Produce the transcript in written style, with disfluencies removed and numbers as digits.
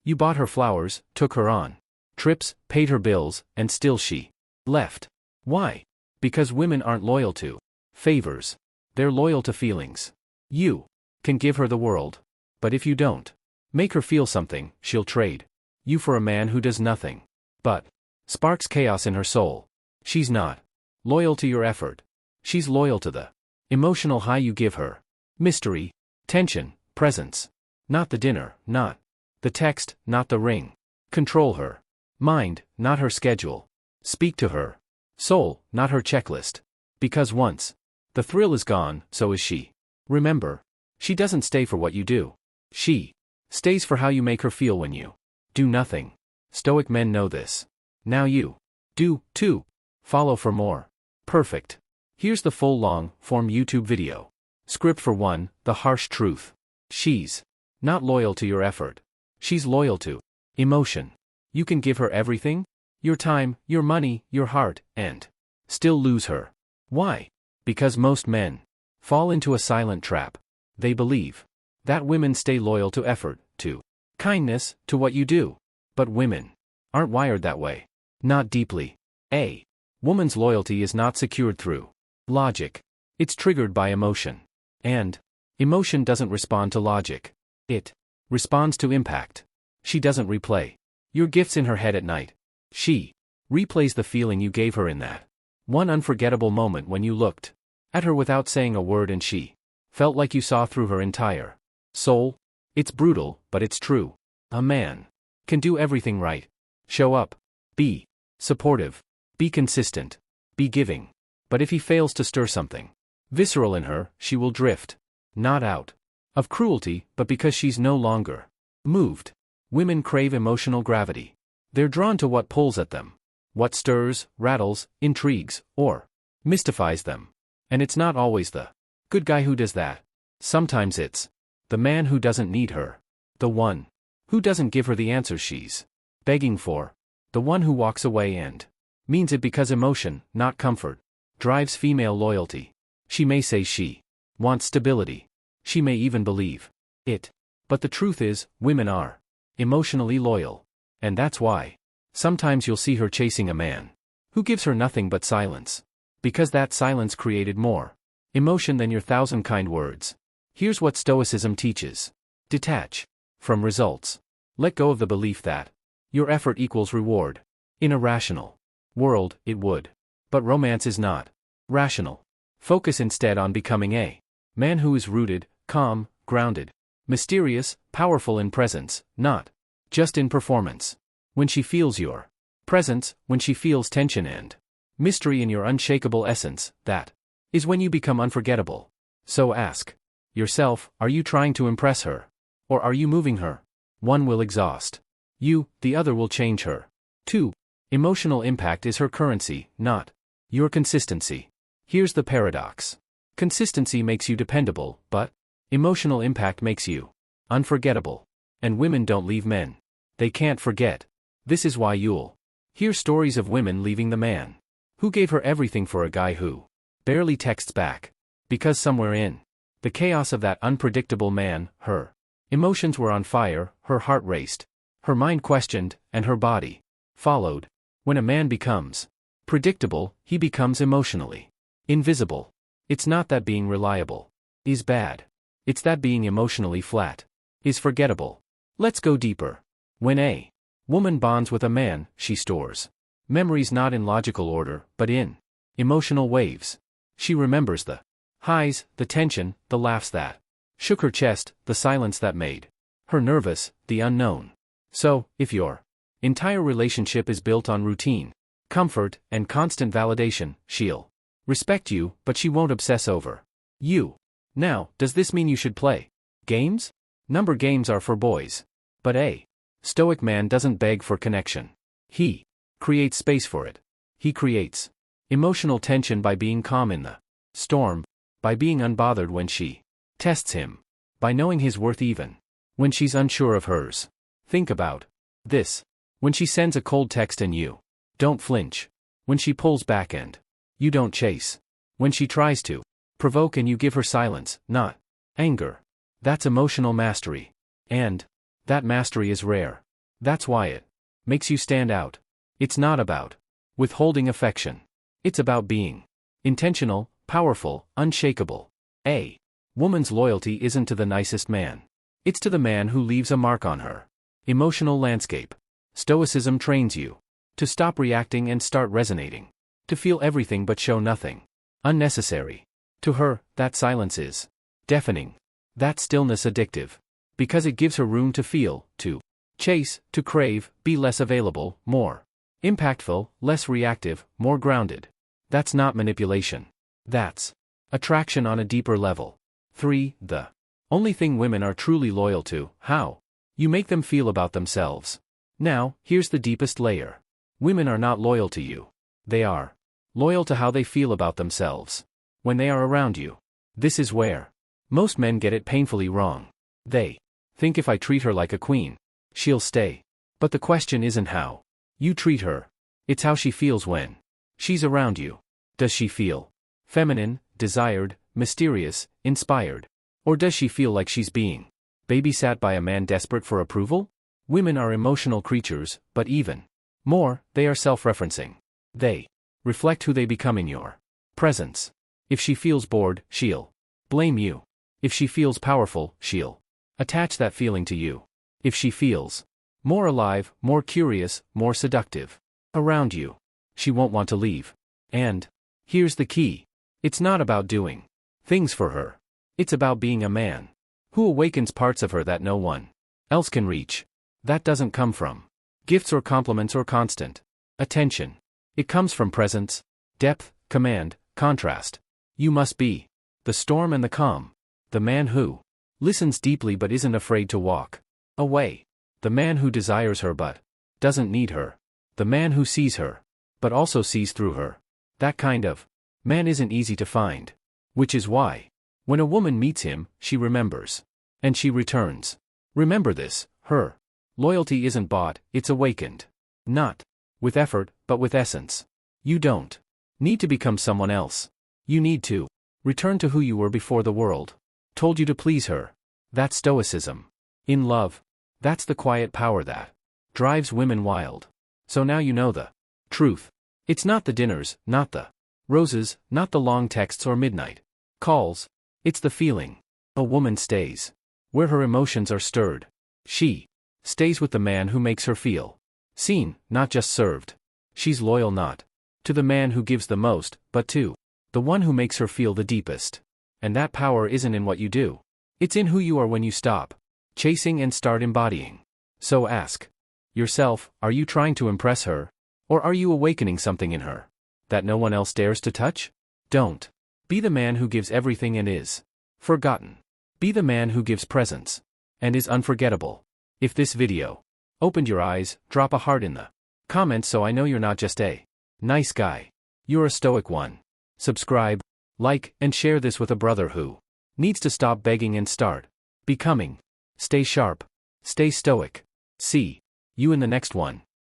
You bought her flowers, took her on trips, paid her bills, and still she left. Why? Because women aren't loyal to favors. They're loyal to feelings. You can give her the world. But if you don't make her feel something, she'll trade you for a man who does nothing but sparks chaos in her soul. She's not loyal to your effort. She's loyal to the emotional high you give her. Mystery, tension, presence. Not the dinner, not the text, not the ring. Control her mind, not her schedule. Speak to her soul, not her checklist. Because once the thrill is gone, so is she. Remember, she doesn't stay for what you do. She stays for how you make her feel when you do nothing. Stoic men know this. Now you do, too. Follow for more. Perfect. Here's the full long-form YouTube video. Script for 1, the harsh truth. She's not loyal to your effort. She's loyal to emotion. You can give her everything, your time, your money, your heart, and still lose her. Why? Because most men fall into a silent trap. They believe that women stay loyal to effort, to kindness, to what you do. But women aren't wired that way. Not deeply. A woman's loyalty is not secured through logic. It's triggered by emotion. And emotion doesn't respond to logic. It responds to impact. She doesn't replay your gifts in her head at night. She replays the feeling you gave her in that one unforgettable moment when you looked at her without saying a word and she felt like you saw through her entire soul. It's brutal, but it's true. A man can do everything right. Show up. Be supportive. Be consistent. Be giving. But if he fails to stir something visceral in her, she will drift. Not out of cruelty, but because she's no longer moved. Women crave emotional gravity. They're drawn to what pulls at them, what stirs, rattles, intrigues, or mystifies them. And it's not always the good guy who does that. Sometimes it's the man who doesn't need her. The one who doesn't give her the answers she's begging for. The one who walks away and means it because emotion, not comfort, drives female loyalty. She may say she wants stability. She may even believe it. But the truth is, women are emotionally loyal. And that's why sometimes you'll see her chasing a man who gives her nothing but silence. Because that silence created more emotion than your 1,000 kind words. Here's what Stoicism teaches. Detach from results. Let go of the belief that your effort equals reward. In a rational world, it would. But romance is not rational. Focus instead on becoming a man who is rooted, calm, grounded, mysterious, powerful in presence, not just in performance. When she feels your presence, when she feels tension and mystery in your unshakable essence, that is when you become unforgettable. So ask yourself, are you trying to impress her? Or are you moving her? One will exhaust you, the other will change her. 2. Emotional impact is her currency, not your consistency. Here's the paradox. Consistency makes you dependable, but emotional impact makes you unforgettable. And women don't leave men they can't forget. This is why you'll hear stories of women leaving the man who gave her everything for a guy who barely texts back. Because somewhere in the chaos of that unpredictable man, her emotions were on fire, her heart raced, her mind questioned, and her body followed. When a man becomes predictable, he becomes emotionally invisible. It's not that being reliable is bad. It's that being emotionally flat is forgettable. Let's go deeper. When a woman bonds with a man, she stores memories not in logical order, but in emotional waves. She remembers the highs, the tension, the laughs that shook her chest, the silence that made her nervous, the unknown. So, if your entire relationship is built on routine, comfort, and constant validation, she'll respect you, but she won't obsess over you. Now, does this mean you should play games? Number games are for boys. But a Stoic man doesn't beg for connection. He creates space for it. He creates emotional tension by being calm in the storm, by being unbothered when she tests him, by knowing his worth even when she's unsure of hers. Think about this. When she sends a cold text and you don't flinch. When she pulls back and you don't chase. When she tries to provoke and you give her silence, not anger. That's emotional mastery. And that mastery is rare. That's why it makes you stand out. It's not about withholding affection. It's about being intentional, powerful, unshakable. A woman's loyalty isn't to the nicest man. It's to the man who leaves a mark on her emotional landscape. Stoicism trains you to stop reacting and start resonating, to feel everything but show nothing unnecessary. To her, that silence is deafening, that stillness addictive, because it gives her room to feel, to chase, to crave, be less available, more impactful, less reactive, more grounded. That's not manipulation. That's attraction on a deeper level. 3. The only thing women are truly loyal to, how you make them feel about themselves. Now, here's the deepest layer. Women are not loyal to you. They are loyal to how they feel about themselves when they are around you. This is where most men get it painfully wrong. They think if I treat her like a queen, she'll stay. But the question isn't how you treat her. It's how she feels when she's around you. Does she feel feminine, desired, mysterious, inspired? Or does she feel like she's being babysat by a man desperate for approval? Women are emotional creatures, but even more, they are self-referencing. They reflect who they become in your presence. If she feels bored, she'll blame you. If she feels powerful, she'll attach that feeling to you. If she feels more alive, more curious, more seductive around you, she won't want to leave. And here's the key. It's not about doing things for her. It's about being a man who awakens parts of her that no one else can reach. That doesn't come from gifts or compliments or constant attention. It comes from presence, depth, command, contrast. You must be the storm and the calm, the man who listens deeply but isn't afraid to walk away, the man who desires her but doesn't need her, the man who sees her but also sees through her. That kind of man isn't easy to find, which is why when a woman meets him, she remembers and she returns. Remember this, her loyalty isn't bought, it's awakened. Not with effort, but with essence. You don't need to become someone else. You need to return to who you were before the world told you to please her. That's Stoicism. In love, that's the quiet power that drives women wild. So now you know the truth. It's not the dinners, not the roses, not the long texts or midnight calls. It's the feeling. A woman stays where her emotions are stirred. She stays with the man who makes her feel seen, not just served. She's loyal not to the man who gives the most, but to the one who makes her feel the deepest. And that power isn't in what you do. It's in who you are when you stop chasing and start embodying. So ask yourself, are you trying to impress her? Or are you awakening something in her that no one else dares to touch? Don't be the man who gives everything and is forgotten. Be the man who gives presence and is unforgettable. If this video opened your eyes, drop a heart in the comments so I know you're not just a nice guy. You're a stoic one. Subscribe, like, and share this with a brother who needs to stop begging and start becoming. Stay sharp. Stay stoic. See you in the next one.